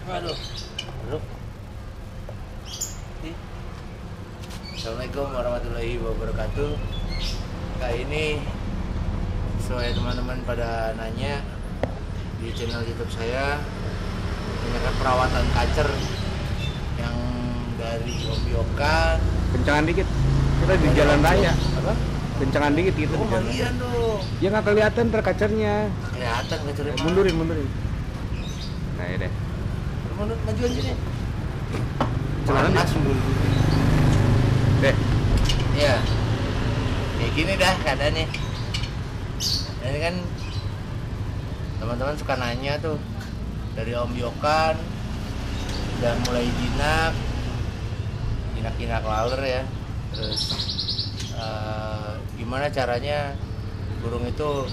Waduh. Bro. Assalamualaikum warahmatullahi wabarakatuh. Kali ini sesuai teman-teman pada nanya di channel YouTube saya, mengenai perawatan kacer yang dari Om Yokan. Kencangan dikit, kita di jalan raya. Apa? Kencangan dikit gitu. Oh, bagian tuh. Ya nggak kelihatan terkacernya. Kelihatan kacernya. Mundurin. Nah ya deh. Mundur, maju aja nih. Panas mundur. Deh. Ya. Kayak gini dah keadaannya. Nah, ini kan teman-teman suka nanya tuh dari Om Yokan udah mulai jinak laler ya. Terus gimana caranya burung itu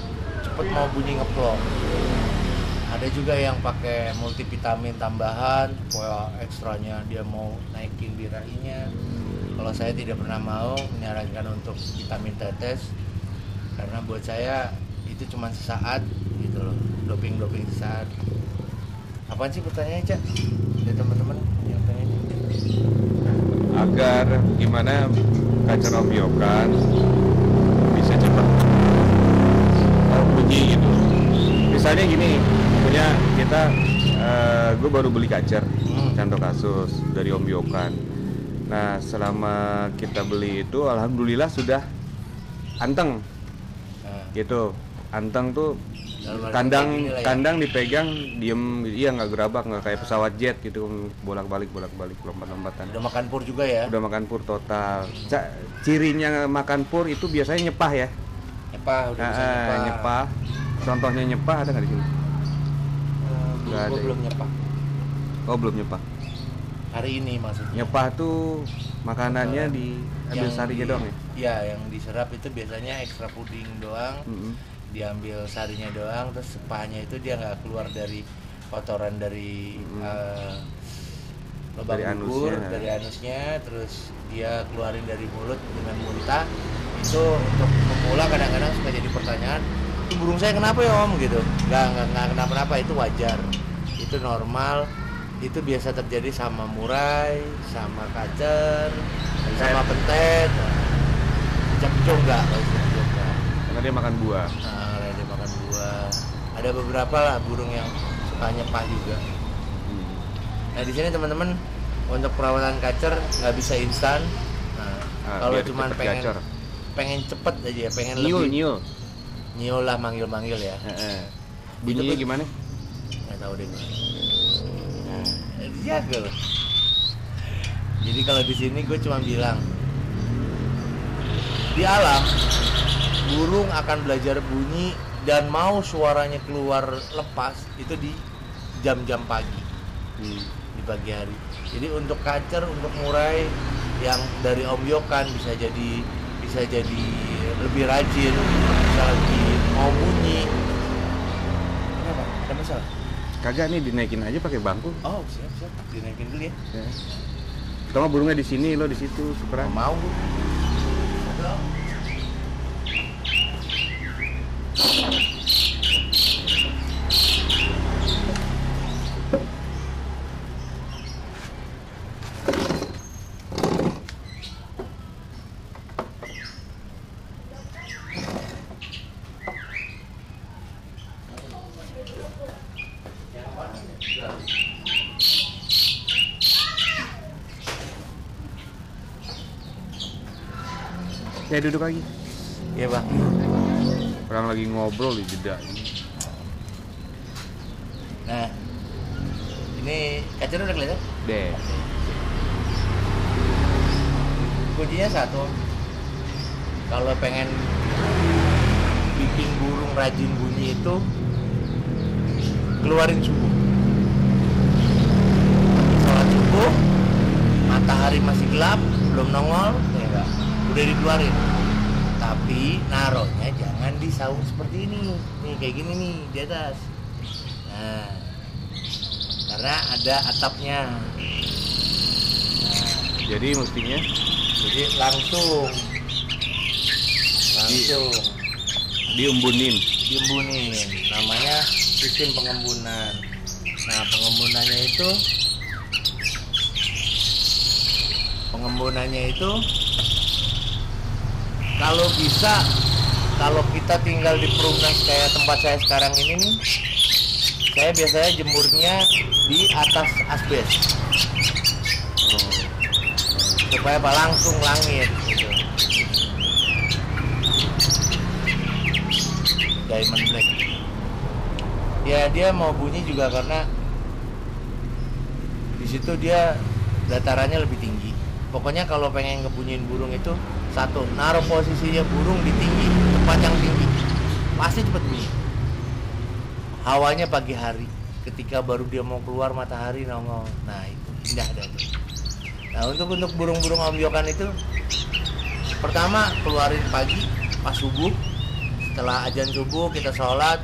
cepet mau bunyi ngeplong. Ada juga yang pakai multivitamin tambahan supaya ekstranya dia mau naikin birahinya. Kalau saya tidak pernah mau menyarankan untuk vitamin tetes, karena buat saya itu cuma sesaat gitu loh, doping sesaat. Apaan sih pertanyaannya, Cak? Dari teman-teman yang pengen agar gimana kacer Om Yokan bisa cepat bunyi gitu. Misalnya gini, punya kita gue baru beli kacer contoh kasus dari Om Yokan. Nah selama kita beli itu alhamdulillah sudah anteng gitu. Anteng tuh kandang dipegang diem, iya nggak gerabak, nggak kayak pesawat jet gitu bolak-balik lompat-lompatan. Udah makan pur juga ya? Udah makan pur total. Cirinya makan pur itu biasanya nyepah ya? Nyepah, udah bisa nyepah. Nyepah. Contohnya nyepah ada nggak di sini? Nggak ada. Belum nyepah. Oh belum nyepah. Hari ini maksudnya. Nyepah tuh makanannya diambil sarinya doang ya? Iya, yang diserap itu biasanya ekstra puding doang. Diambil sarinya doang, terus sepahnya itu dia nggak keluar dari kotoran dari lubang bubur, dari anusnya, terus dia keluarin dari mulut dengan muntah. Itu untuk pemula kadang-kadang suka jadi pertanyaan, itu burung saya kenapa ya Om gitu? Nggak kenapa-napa, itu wajar, itu normal, itu biasa terjadi sama murai, sama kacer, sama pentet, capco enggak, karena dia makan buah. Dia makan buah. Ada beberapa lah burung yang suka nyepah juga. Nah di sini teman-teman untuk perawatan kacer nggak bisa instan. Nah, kalau cuma pengen cepet aja ya, pengen nyiul lah, manggil ya. Bunyinya gimana? Nggak tahu deh. Nah, dijaga loh. Jadi kalau di sini gue cuma bilang di alam burung akan belajar bunyi dan mau suaranya keluar lepas itu di jam-jam pagi, di pagi hari. Jadi untuk kacer, untuk murai yang dari Om Yokan bisa jadi lebih rajin, bisa lebih mau bunyi. Kenapa? Ada masalah? Kagak, nih dinaikin aja pakai bangku. Oh siap, dinaikin dulu ya. Kalau burungnya di sini, lo di situ, superan. Mau. Ya duduk lagi. Iya bang. Orang lagi ngobrol di jeda. Nah, ini kacer udah kelihatan? Deh. Kuncinya satu. Kalau pengen bikin burung rajin bunyi itu, keluarin subuh. Sholat subuh, matahari masih gelap, belum nongol, ya enggak, udah dikeluarin. Tapi naruhnya jangan di saung seperti ini, nih kayak gini nih di atas. Nah, karena ada atapnya. Nah, jadi mestinya langsung diumbunin. Namanya sistem pengembunan. Nah, pengembunannya itu kalau bisa, kalau kita tinggal di Perumnas kayak tempat saya sekarang ini nih, saya biasanya jemurnya di atas asbes supaya langsung langit gitu. Diamond black ya, dia mau bunyi juga karena di situ dia datarannya lebih tinggi. Pokoknya kalau pengen ngebunyiin burung itu, satu, naruh posisinya burung di tinggi, tempat yang tinggi, pasti cepet bunyi. Hawanya pagi hari, ketika baru dia mau keluar matahari nongol, nah itu indah dah tuh. Nah, untuk burung-burung ombyokan itu, pertama keluarin pagi pas subuh, setelah azan subuh kita sholat,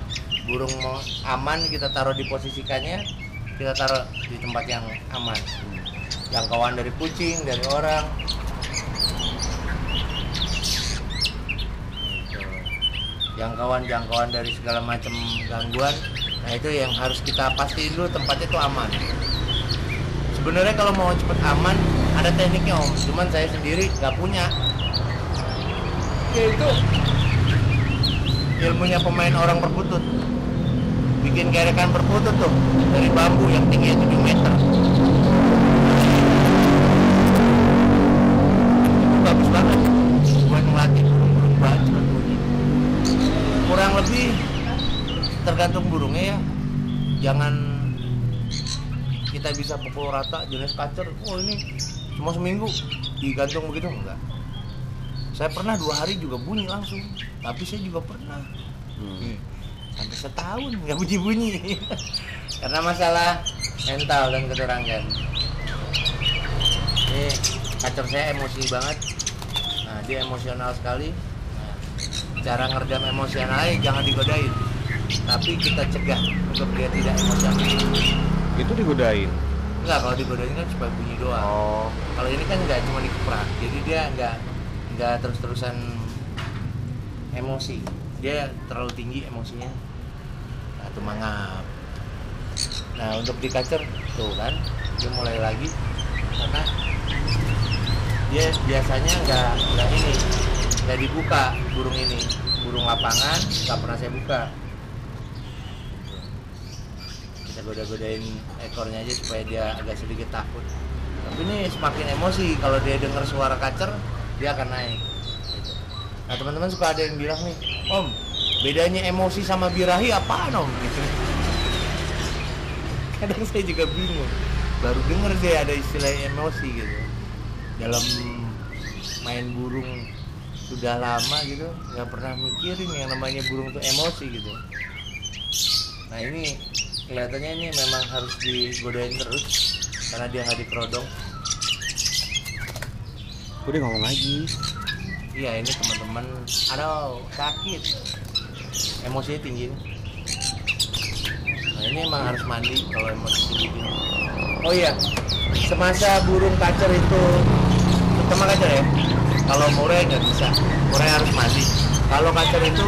burung mau aman kita taruh di posisikannya, kita taruh di tempat yang aman, jangkauan dari kucing, dari orang. Jangkauan dari segala macam gangguan. Nah, itu yang harus kita pastiin dulu tempatnya itu aman. Sebenarnya kalau mau cepet aman ada tekniknya Om, cuman saya sendiri nggak punya. Yaitu ilmunya pemain orang perkutut. Bikin gerekan perkutut tuh dari bambu yang tingginya 7 meter. Itu bagus banget buat ngelatih burung-burung bacot bunyi. Kurang lebih tergantung burungnya ya. Jangan kita bisa pukul rata jenis kacer, oh ini cuma seminggu digantung begitu, enggak. Saya pernah 2 hari juga bunyi langsung, tapi saya juga pernah sampai setahun nggak bunyi-bunyi karena masalah mental dan keterangan. Ini kacer saya emosi banget. Nah, dia emosional sekali. Nah, cara ngeredam emosionalnya jangan digodain, tapi kita cegah untuk dia tidak emosional. Itu digodain? Enggak, kalau digodain kan supaya bunyi doang. Oh. Kalau ini kan nggak cuma dikeprak, jadi dia nggak terus-terusan emosi. Dia terlalu tinggi emosinya. Nah, itu mangap. Nah, untuk di kacer tuh kan, dia mulai lagi karena dia biasanya nggak dibuka burung ini. Burung lapangan nggak pernah saya buka. Kita goda-godain ekornya aja supaya dia agak sedikit takut. Tapi ini semakin emosi, kalau dia dengar suara kacer dia akan naik gitu. Nah, teman-teman suka ada yang bilang nih, Om, bedanya emosi sama birahi apaan Om? Gitu. Kadang saya juga bingung, baru denger saya ada istilah emosi gitu. Dalam main burung sudah lama gitu, nggak pernah mikirin yang namanya burung itu emosi gitu. Nah, ini kelihatannya ini memang harus digodain terus karena dia nggak dikerodong. Udah ngomong lagi. Iya, ini teman-teman, aduh sakit, emosinya tinggi. Nah, ini emang harus mandi kalau emosi tinggi. Oh iya, semasa burung kacer itu, terutama kacer ya, kalau murai nggak bisa, murai harus mandi. Kalau kacer itu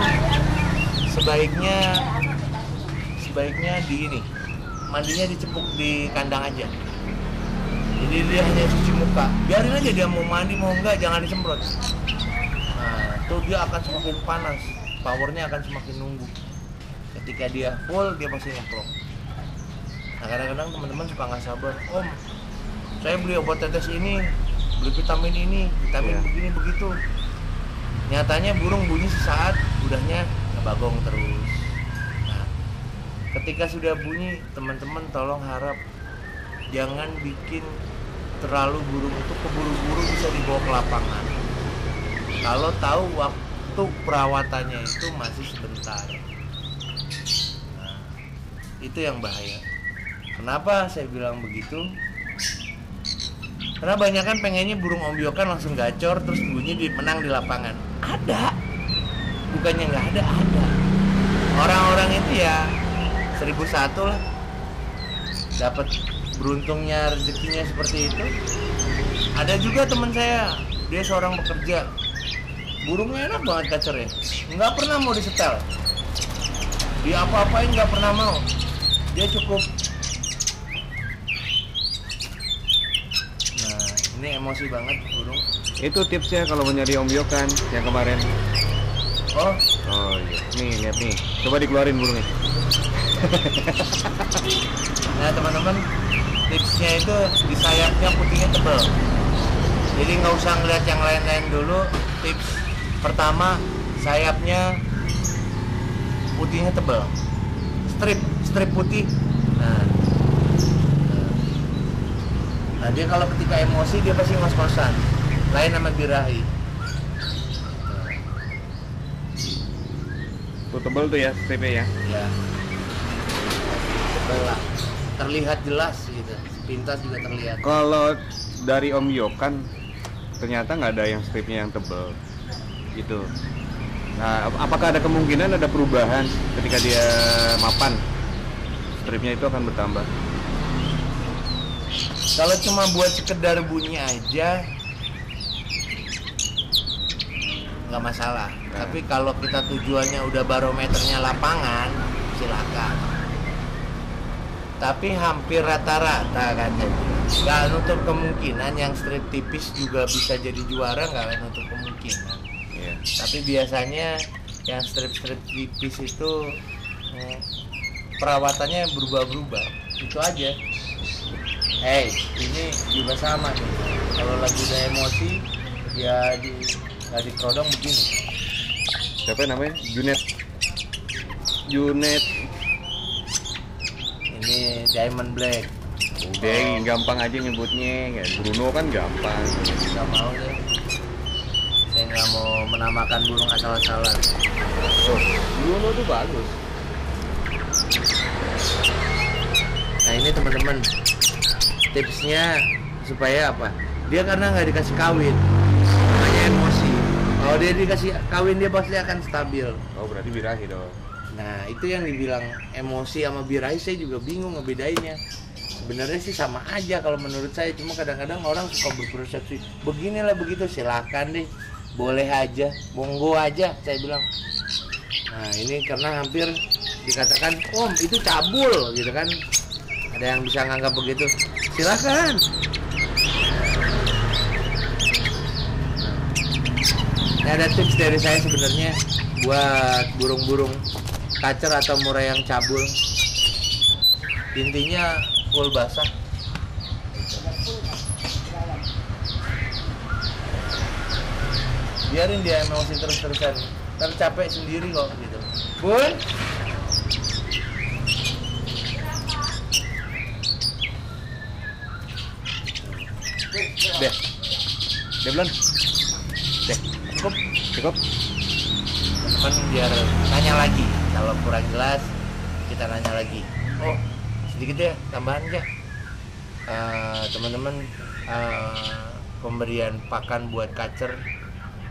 sebaiknya di ini, mandinya dicepuk di kandang aja. Jadi dia hanya cuci muka, biarin aja dia mau mandi mau enggak, jangan disemprot. Nah, tuh dia akan semakin panas, powernya akan semakin nunggu. Ketika dia full, dia pasti ngeplok. Nah, kadang-kadang teman-teman suka nggak sabar, Om, saya beli obat tetes ini, beli vitamin ini, vitamin begini begitu. Nyatanya burung bunyi sesaat, udahnya ngebagong terus. Nah, ketika sudah bunyi, teman-teman tolong harap jangan bikin terlalu burung itu keburu-buru bisa dibawa ke lapangan. Kalau tahu waktu perawatannya itu masih sebentar. Nah, itu yang bahaya. Kenapa saya bilang begitu? Karena banyak kan pengennya burung ombyokan langsung gacor terus bunyi menang di lapangan. Ada, bukannya nggak ada. Orang-orang itu ya 1001 lah, dapat beruntungnya rezekinya seperti itu. Ada juga teman saya, dia seorang pekerja, burungnya enak banget kacernya, nggak pernah mau disetel, dia apa-apain nggak pernah mau. Dia cukup Ini emosi banget burung. Itu tipsnya kalau mau nyari ombyokan yang kemarin. Oh, Oh iya, nih lihat nih, coba dikeluarin burungnya. nah teman-teman, tipsnya itu di sayapnya putihnya tebal. Jadi nggak usah ngeliat yang lain-lain dulu. Tips pertama, sayapnya putihnya tebal, strip putih. Nah dia kalau ketika emosi dia pasti ngos-ngosan, lain sama birahi. Tuh tebel tuh ya stripnya ya. Ya, tebal lah, terlihat jelas gitu, sepintas juga terlihat. Kalau dari Om Yokan ternyata nggak ada yang stripnya yang tebel gitu. Nah, apakah ada kemungkinan ada perubahan ketika dia mapan? Stripnya itu akan bertambah. Kalau cuma buat sekedar bunyi aja nggak masalah. Tapi kalau kita tujuannya udah barometernya lapangan, silakan. Tapi hampir rata-rata kan, nggak nutup kemungkinan yang strip tipis juga bisa jadi juara, nggak nutup kemungkinan. Iya. Tapi biasanya yang strip tipis itu perawatannya berubah-berubah, itu aja. Ini juga sama nih. Kalau lagi udah emosi, ya nggak dikerodong begini. Siapa namanya? Junet. Ini Diamond Black. Udah gampang aja nyebutnya. Bruno kan gampang. Nggak mau deh. Saya nggak mau menamakan burung asal-asalan. Oh, Bruno tuh bagus. Nah ini teman-teman, tipsnya supaya apa? Dia karena nggak dikasih kawin, makanya emosi. Kalau dia dikasih kawin dia pasti akan stabil. Oh berarti birahi dong. Nah itu yang dibilang emosi sama birahi, saya juga bingung ngebedainnya. Sebenarnya sih sama aja kalau menurut saya, cuma kadang-kadang orang suka berpersepsi beginilah begitu. Silakan deh, boleh aja, monggo aja saya bilang. Nah ini karena hampir dikatakan om itu cabul gitu kan, ada yang bisa nganggap begitu, silakan. Ini ada tips dari saya sebenarnya buat burung-burung kacer atau murai yang cabul. Intinya full basah. Biarin dia emosi terus-terusan, ntar capek sendiri kok gitu. Bun, deh belum deh cukup teman biar nanya lagi, kalau kurang jelas kita nanya lagi. Oh sedikit deh tambahan aja. Teman-teman, pemberian pakan buat kacer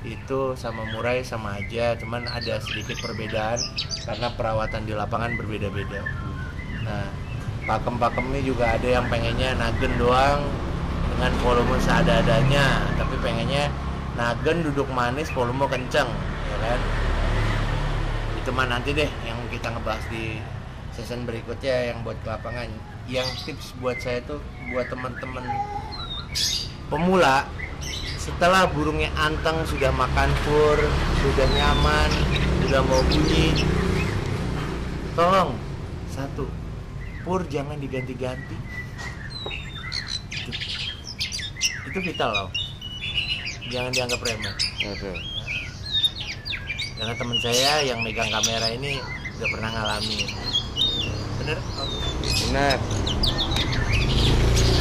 itu sama murai sama aja, cuman ada sedikit perbedaan karena perawatan di lapangan berbeda-beda. Nah pakem-pakem ini juga ada yang pengennya nagen doang dengan volume seadanya, tapi pengennya nagen duduk manis volume kenceng, ya kan? Itu mah nanti deh yang kita ngebahas di season berikutnya yang buat ke lapangan. Yang tips buat saya tuh buat teman-teman pemula, setelah burungnya anteng, sudah makan pur, sudah nyaman, sudah mau bunyi, tolong satu, pur jangan diganti-ganti. Itu vital loh, jangan dianggap remeh. Karena teman saya yang megang kamera ini udah pernah ngalamin. Bener? Benar.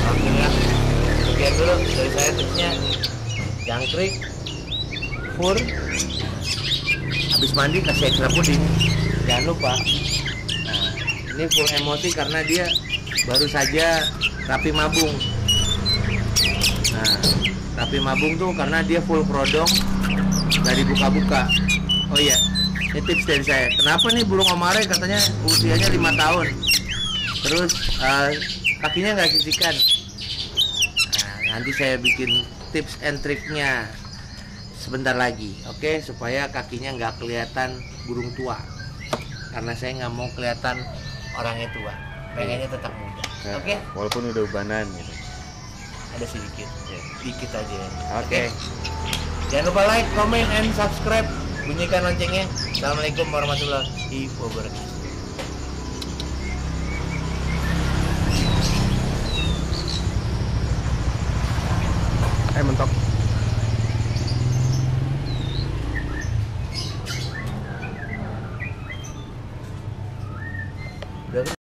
Oke ya, sekian dulu dari saya tipsnya. Jangkrik, fur, habis mandi kasih ekstra puding, jangan lupa. Nah, ini full emosi karena dia baru saja rapi mabung. Nah, rapi mabung tuh karena dia full prodong, dari buka-buka. Oh iya, ini tips dari saya. Kenapa nih burung omare katanya usianya 5 tahun, terus kakinya nggak sisikan. Nah, nanti saya bikin tips and triknya sebentar lagi, oke? Supaya kakinya nggak kelihatan burung tua, karena saya nggak mau kelihatan orangnya tua, pengennya tetap muda, oke? Walaupun udah ubanan gitu. ada sedikit, dikit aja. Oke. Jangan lupa like, comment, and subscribe. Bunyikan loncengnya. Assalamualaikum warahmatullahi wabarakatuh. Mentok. Udah